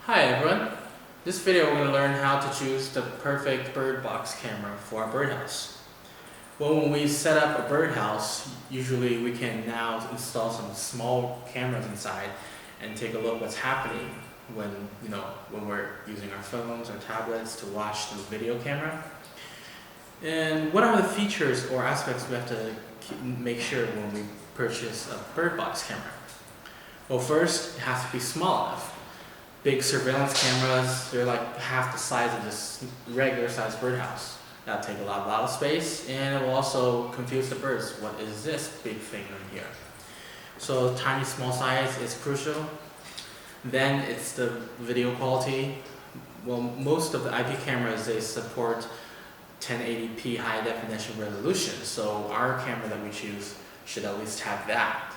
Hi everyone, this video we're going to learn how to choose the perfect bird box camera for our birdhouse. Well, when we set up a birdhouse, usually we can now install some small cameras inside and take a look what's happening when we're using our phones or tablets to watch the video camera. And what are the features or aspects we have to make sure when we purchase a bird box camera? Well, first, it has to be small enough. Big surveillance cameras, they're like half the size of this regular sized birdhouse. That'll take a lot of space, and it will also confuse the birds. What is this big thing in here? So tiny small size is crucial. Then it's the video quality. Well, most of the IP cameras, they support 1080p high definition resolution, so our camera that we choose should at least have that.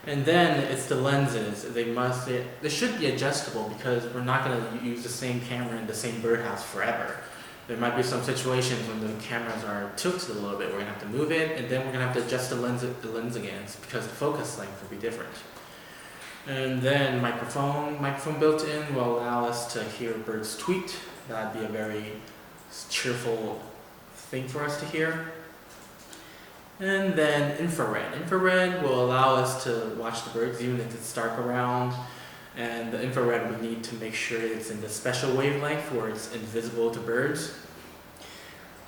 And then it's the lenses. They should be adjustable because we're not going to use the same camera in the same birdhouse forever. There might be some situations when the cameras are tilted a little bit. We're going to have to move it, and then we're going to have to adjust the lens again because the focus length will be different. And then microphone built in will allow us to hear birds tweet. That'd be a very cheerful thing for us to hear. And then infrared. Infrared will allow us to watch the birds even if it's dark around. And the infrared we need to make sure it's in the special wavelength where it's invisible to birds.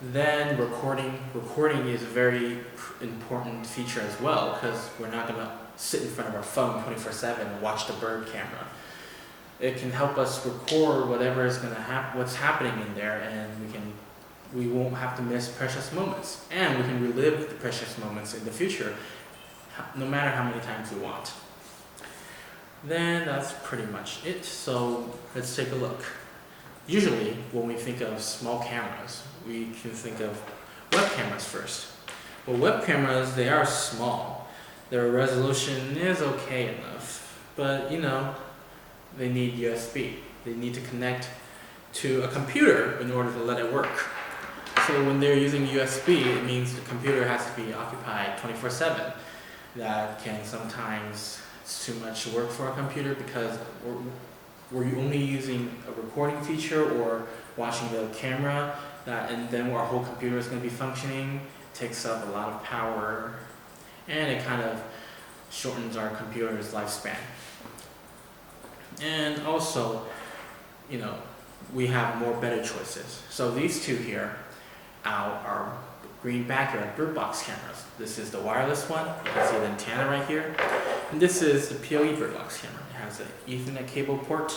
Then recording. Recording is a very important feature as well because we're not going to sit in front of our phone 24/7 and watch the bird camera. It can help us record whatever is going to what's happening in there, and we won't have to miss precious moments, and we can relive the precious moments in the future no matter how many times we want. Then that's pretty much it, so let's take a look. Usually when we think of small cameras, we can think of web cameras first. Well, web cameras, they are small. Their resolution is okay enough, but they need USB. They need to connect to a computer in order to let it work. So when they're using USB, it means the computer has to be occupied 24/7. That can sometimes, it's too much work for a computer because we're only using a recording feature or watching the camera, and then our whole computer is going to be functioning. It takes up a lot of power, and it kind of shortens our computer's lifespan. And also, we have better choices. So these two here are green backyard bird box cameras. This is the wireless one. You can see the antenna right here. And this is the PoE bird box camera. It has an Ethernet cable port.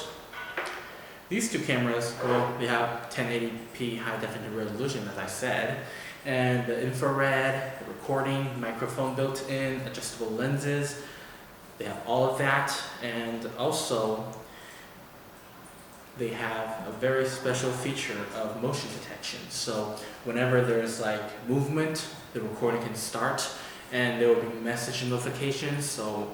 These two cameras, they have 1080p high definition resolution, as I said, and the infrared, the recording, microphone built in, adjustable lenses. They have all of that, and also they have a very special feature of motion detection. So whenever there's movement, the recording can start, and there will be message notifications, so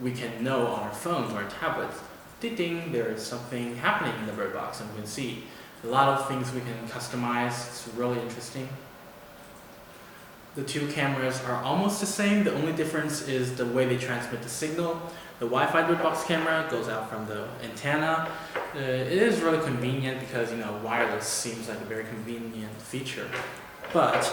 we can know on our phones or our tablets, ding, there is something happening in the bird box, and we can see a lot of things we can customize. It's really interesting. The two cameras are almost the same. The only difference is the way they transmit the signal. The Wi-Fi bird box camera goes out from the antenna. It is really convenient because wireless seems like a very convenient feature, but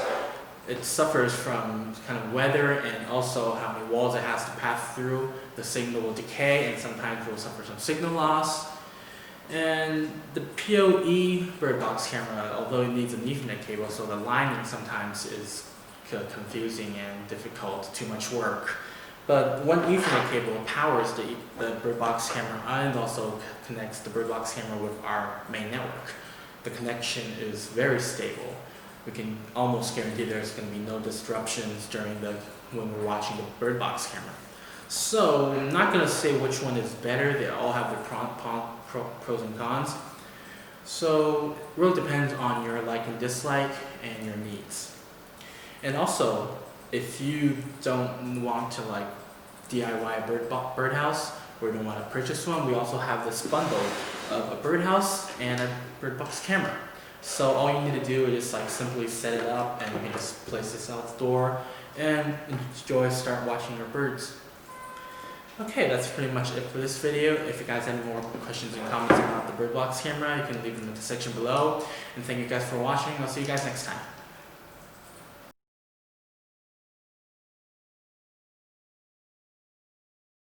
it suffers from kind of weather and also how many walls it has to pass through. The signal will decay, and sometimes we'll suffer some signal loss. And the PoE bird box camera, although it needs an Ethernet cable, so the lining sometimes is confusing and difficult, too much work. But one Ethernet cable powers the bird box camera and also connects the bird box camera with our main network. The connection is very stable. We can almost guarantee there's going to be no disruptions when we're watching the bird box camera. So I'm not going to say which one is better. They all have their pros and cons. So it really depends on your like and dislike and your needs. And also, if you don't want to DIY a birdhouse or you don't want to purchase one, we also have this bundle of a birdhouse and a bird box camera. So all you need to do is simply set it up, and you can just place this out the door and start watching your birds. Okay, that's pretty much it for this video. If you guys have any more questions and comments about the bird box camera, you can leave them in the section below. And thank you guys for watching. I'll see you guys next time.